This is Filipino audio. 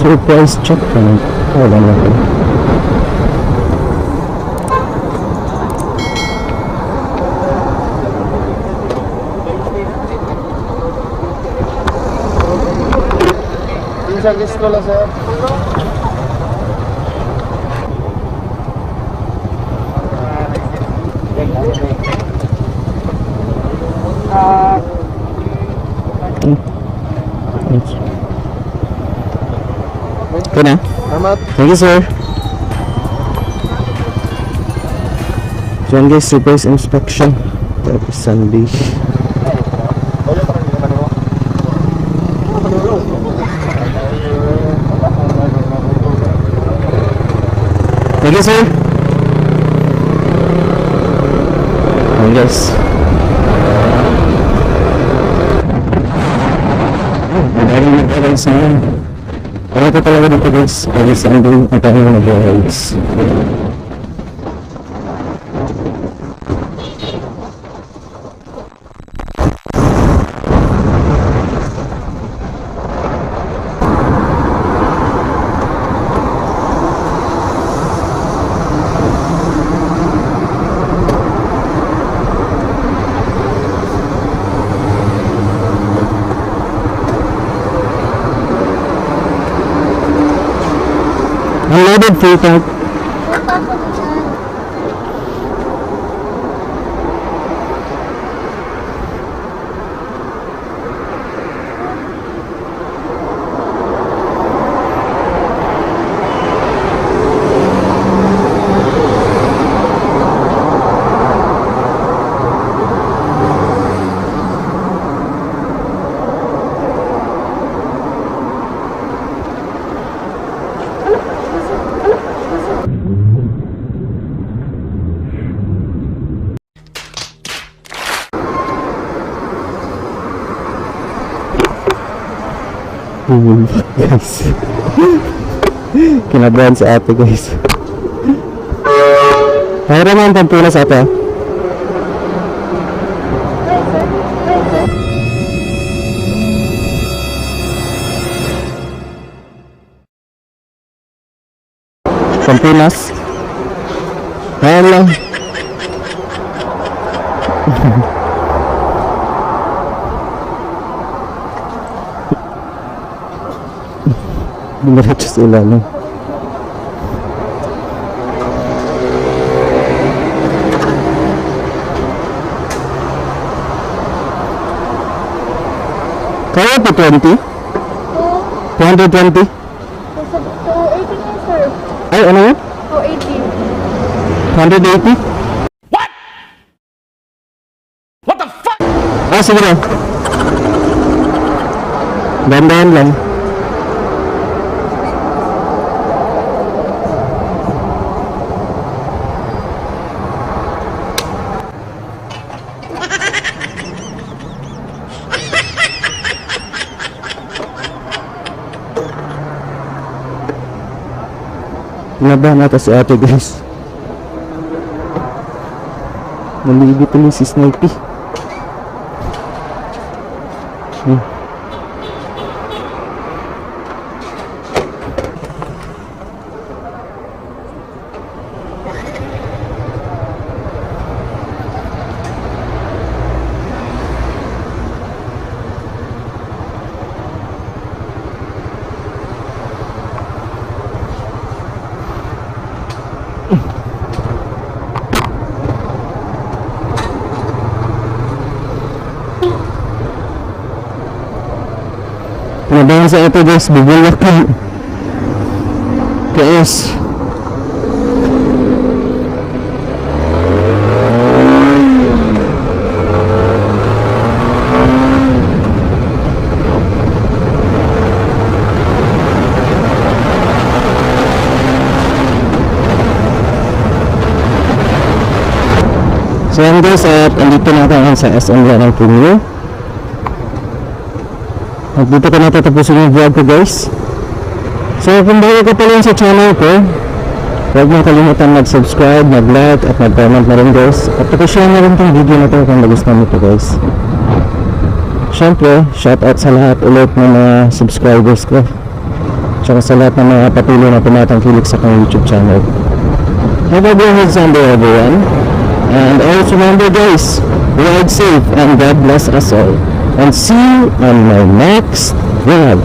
surprise checkpoint. Hold on lang. Isang gusto lang sir. Okay na? Salamat. Thank you, sir. So yan guys, surprise inspection. Tapos Sunday. Thank you, sir. Oh, yes. Nag-aral sa akin. Ano ito talaga dito guys? Pag Sunday, ang tayo nag-aral. Unloaded full tank. Guys, kinabahan si ate guys. Mayroon naman pampunas ate. Pampunas. Ayan lang. Diretso sa ilalim. Kaya po 20? 220? 280 nga sir. Ay, ano yun? 280. 180? What? What the fuck? Ah, sige na. Dandahan lang. Pinabahan nata si ate guys. Nalibit ulit si Snipey. Pinabahan sa ito guys, bubulak ka. Kaos. So yan guys, at andito na tayo sa SM ng Premier. At dito ko natatapusin yung vlog ko guys. So kung bago ka pa lang sa channel ko, huwag mo kalimutan mag-subscribe, mag-like at mag-comment na rin guys. At pakishare na rin itong video na ito kung nagustuhan mo ito guys. Siyempre, shoutout sa lahat ulit ng mga subscribers ko. tsaka sa lahat ng mga patuloy na tumatangkilik sa kanyang YouTube channel. Have a blessed Sunday everyone. And always remember guys, ride safe and God bless us all. And see you on my next vlog.